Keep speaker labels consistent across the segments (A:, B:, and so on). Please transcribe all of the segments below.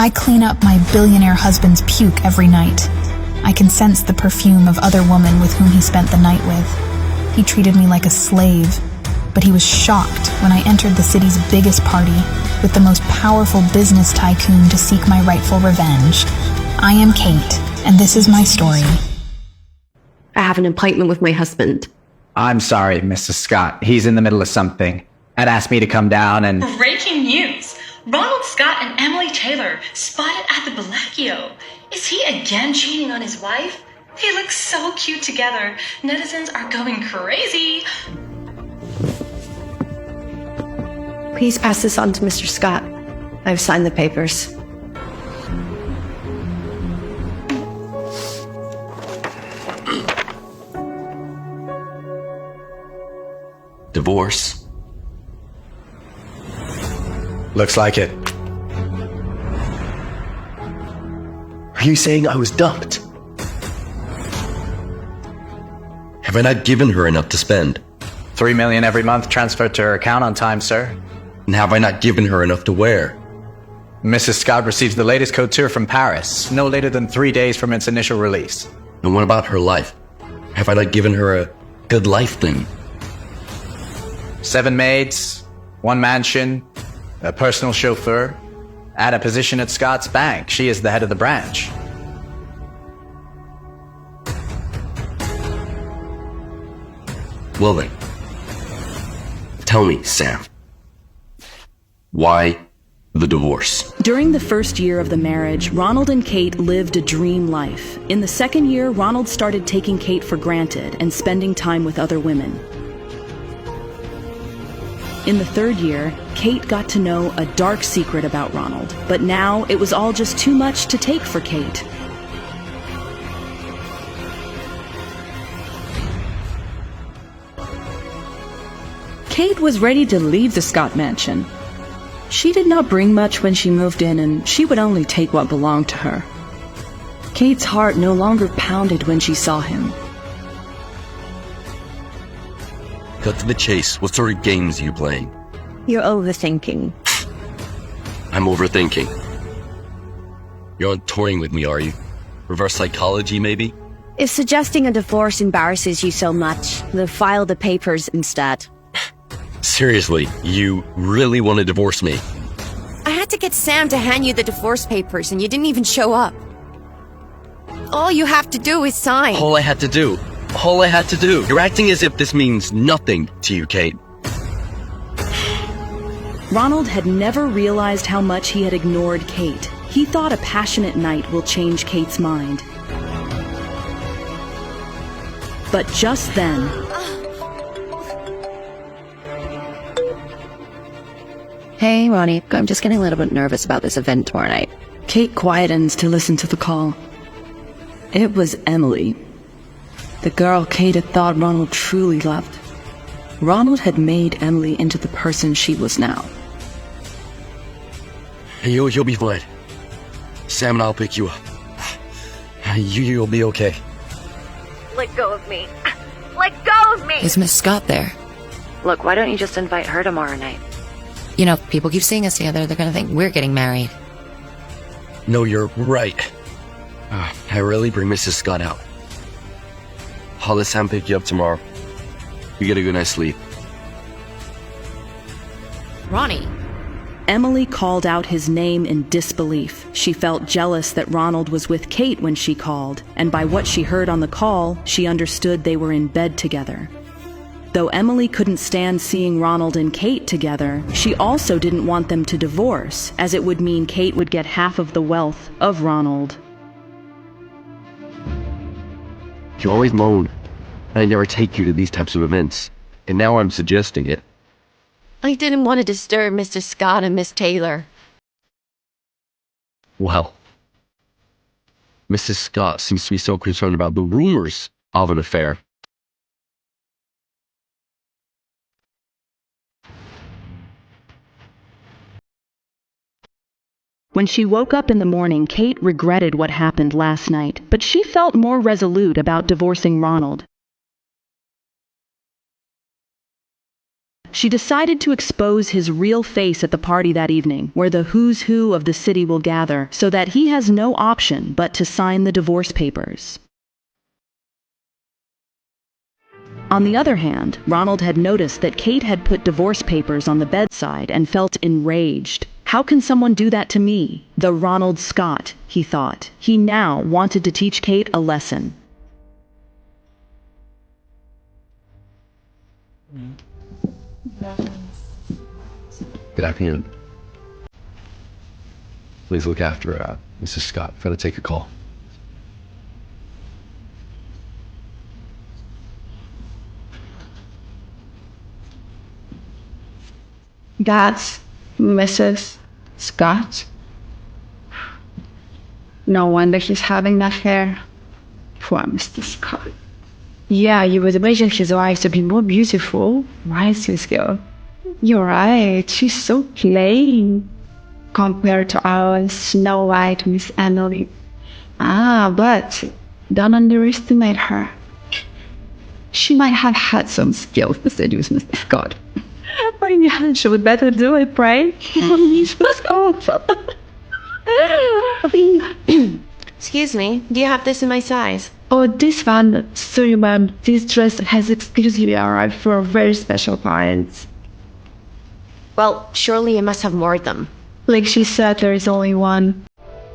A: I clean up my billionaire husband's puke every night. I can sense the perfume of other women with whom he spent the night with. He treated me like a slave, but he was shocked when I entered the city's biggest party with the most powerful business tycoon to seek my rightful revenge. I am Kate, and this is my story.
B: I have an appointment with my husband.
C: I'm sorry, Mrs. Scott. He's in the middle of something. Had asked me to come down and...
D: Breaking news! Ronald Scott and Emily Taylor spotted at the Bellagio. Is he again cheating on his wife? They look so cute together. Netizens are going crazy.
B: Please pass this on to Mr. Scott. I've signed the papers.
E: Divorce?
C: Looks like it.
E: Are you saying I was dumped? Have I not given her enough to spend?
C: $3 million every month transferred to her account on time, sir.
E: And have I not given her enough to wear?
C: Mrs. Scott receives the latest couture from Paris, no later than 3 days from its initial release.
E: And what about her life? Have I not given her a good life then?
C: 7 maids, 1 mansion, a personal chauffeur, and a position at Scott's Bank. She is the head of the branch.
E: Well then, tell me, Sam, why the divorce?
F: During the first year of the marriage, Ronald and Kate lived a dream life. In the second year, Ronald started taking Kate for granted and spending time with other women. In the third year, Kate got to know a dark secret about Ronald, but now it was all just too much to take for Kate.
G: Kate was ready to leave the Scott mansion. She did not bring much when she moved in, and she would only take what belonged to her. Kate's heart no longer pounded when she saw him.
E: Cut to the chase. What sort of games are you playing?
B: You're overthinking.
E: I'm overthinking. You're on touring with me, are you? Reverse psychology, maybe?
H: If suggesting a divorce embarrasses you so much, then file the papers instead.
E: Seriously, you really want to divorce me?
H: I had to get Sam to hand you the divorce papers and you didn't even show up. All you have to do is sign.
E: All I had to do. You're acting as if this means nothing to you, Kate.
F: Ronald had never realized how much he had ignored Kate. He thought a passionate night will change Kate's mind. But just then...
I: Hey, Ronnie, I'm just getting a little bit nervous about this event tomorrow night.
G: Kate quietens to listen to the call. It was Emily, the girl Kate had thought Ronald truly loved. Ronald had made Emily into the person she was now.
E: You'll be fine. Sam and I'll pick you up. You'll be okay.
H: Let go of me. Let go of me!
I: Is Miss Scott there?
H: Look, why don't you just invite her tomorrow night?
I: You know, people keep seeing us together, they're gonna think we're getting married.
E: No, you're right. I really bring Mrs. Scott out. I'll let Sam pick you up tomorrow. You get a good night's sleep.
I: Ronnie!
F: Emily called out his name in disbelief. She felt jealous that Ronald was with Kate when she called, and by what she heard on the call, she understood they were in bed together. Though Emily couldn't stand seeing Ronald and Kate together, she also didn't want them to divorce, as it would mean Kate would get half of the wealth of Ronald.
E: You always moan. I never take you to these types of events, and now I'm suggesting it.
B: I didn't want to disturb Mr. Scott and Miss Taylor.
E: Well, Mrs. Scott seems to be so concerned about the rumors of an affair.
F: When she woke up in the morning, Kate regretted what happened last night, but she felt more resolute about divorcing Ronald. She decided to expose his real face at the party that evening, where the who's who of the city will gather, so that he has no option but to sign the divorce papers. On the other hand, Ronald had noticed that Kate had put divorce papers on the bedside and felt enraged. How can someone do that to me? The Ronald Scott, he thought. He now wanted to teach Kate a lesson.
E: Good afternoon. Please look after Mrs. Scott. I've got to take a call.
J: That's Mrs. Scott. No wonder he's having that hair. Poor Mr. Scott. Yeah, you would imagine his wife to be more beautiful, right, Swiss girl? You're right, she's so plain compared to our Snow White Miss Emily. But don't underestimate her. She might have had some skills to seduce Mr. Scott. But yeah, she would better do it, right?
H: Excuse me, do you have this in my size?
J: Oh, this one. Sorry, ma'am. This dress has exclusively arrived for very special clients.
H: Well, surely you must have more of them.
J: Like she said, there is only one.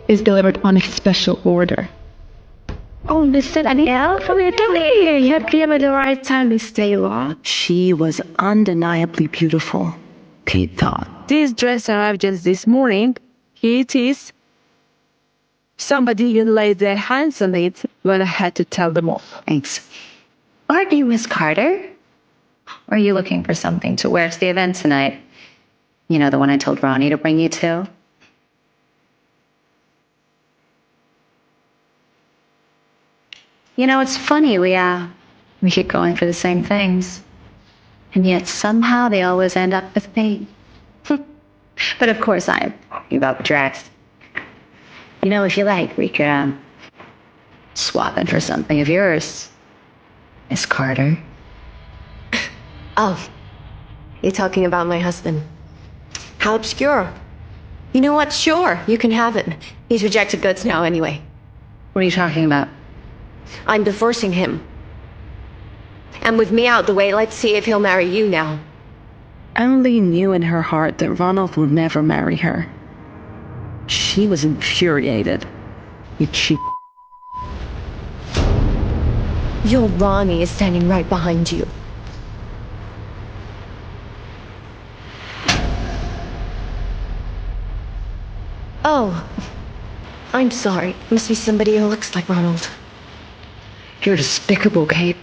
J: It's delivered on a special order. Oh, Mr. Danielle, from Italy. You came at the right time, Miss Taylor.
G: She was undeniably beautiful, Kate thought.
K: This dress arrived just this morning. Here it is. Somebody even laid their hands on it when I had to tell them off.
I: Thanks. Aren't you Miss Carter? Or are you looking for something to wear to the event tonight? You know, the one I told Ronnie to bring you to? You know, it's funny, we keep going for the same things. And yet somehow they always end up with me. But of course I'm talking about the dress. You know, if you like, we could swap it for something of yours, Miss Carter.
H: Oh, you're talking about my husband. How obscure. You know what? Sure, you can have it. He's rejected goods now anyway.
I: What are you talking about?
H: I'm divorcing him. And with me out the way, let's see if he'll marry you now.
F: Emily knew in her heart that Ronald would never marry her. She was infuriated. You cheap.
H: Your Ronnie is standing right behind you. Oh, I'm sorry. Must be somebody who looks like Ronald.
I: You're despicable, Kate.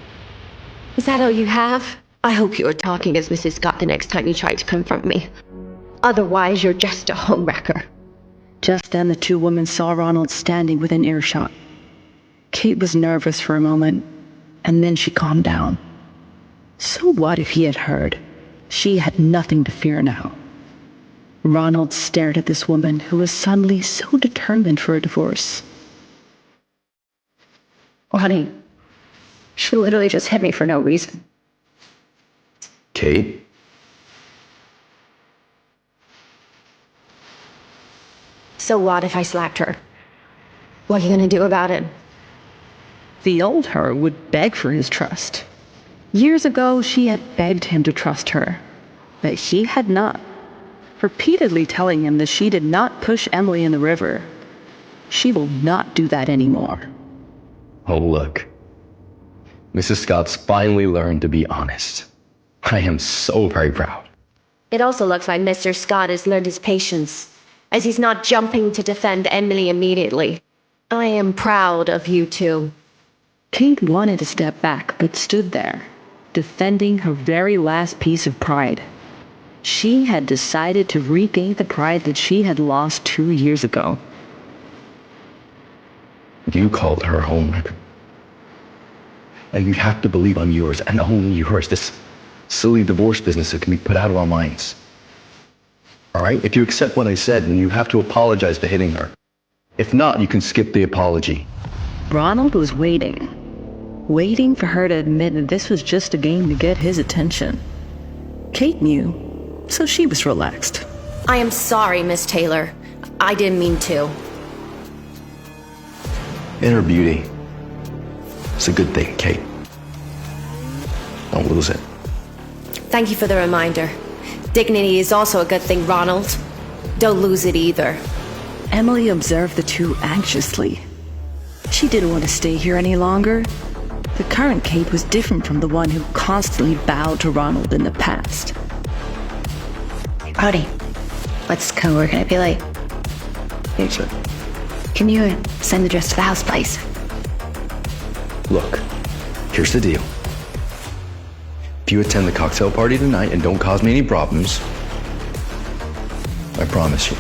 H: Is that all you have? I hope you are talking as Mrs. Scott the next time you try to confront me. Otherwise, you're just a homewrecker.
F: Just then the two women saw Ronald standing within earshot. Kate was nervous for a moment, and then she calmed down. So what if he had heard? She had nothing to fear now. Ronald stared at this woman who was suddenly so determined for a divorce.
I: Oh, honey, she literally just hit me for no reason.
E: Kate?
H: So what if I slapped her? What are you gonna do about it?
F: The old her would beg for his trust. Years ago, she had begged him to trust her, but he had not, repeatedly telling him that she did not push Emily in the river. She will not do that anymore.
E: Oh, look. Mrs. Scott's finally learned to be honest. I am so very proud.
H: It also looks like Mr. Scott has learned his patience, as he's not jumping to defend Emily immediately. I am proud of you two.
F: Kate wanted to step back, but stood there, defending her very last piece of pride. She had decided to regain the pride that she had lost 2 years ago.
E: You called her homewrecker. And you have to believe I'm yours, and only yours. This silly divorce business that can be put out of our minds. All right? If you accept what I said, then you have to apologize for hitting her. If not, you can skip the apology.
F: Ronald was waiting for her to admit that this was just a game to get his attention. Kate knew, so she was relaxed.
H: I am sorry, Miss Taylor. I didn't mean to.
E: Inner beauty. It's a good thing, Kate. Don't lose it.
H: Thank you for the reminder. Dignity is also a good thing, Ronald. Don't lose it either.
F: Emily observed the two anxiously. She didn't want to stay here any longer. The current Kate was different from the one who constantly bowed to Ronald in the past.
I: Howdy. Let's go. We're gonna be late.
E: Sure.
I: Can you send the dress to the house, please?
E: Look, here's the deal. If you attend the cocktail party tonight and don't cause me any problems, I promise you,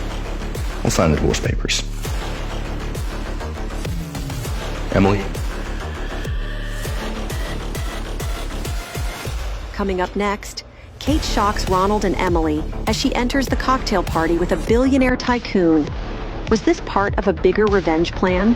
E: I'll sign the divorce papers. Emily?
L: Coming up next, Kate shocks Ronald and Emily as she enters the cocktail party with a billionaire tycoon. Was this part of a bigger revenge plan?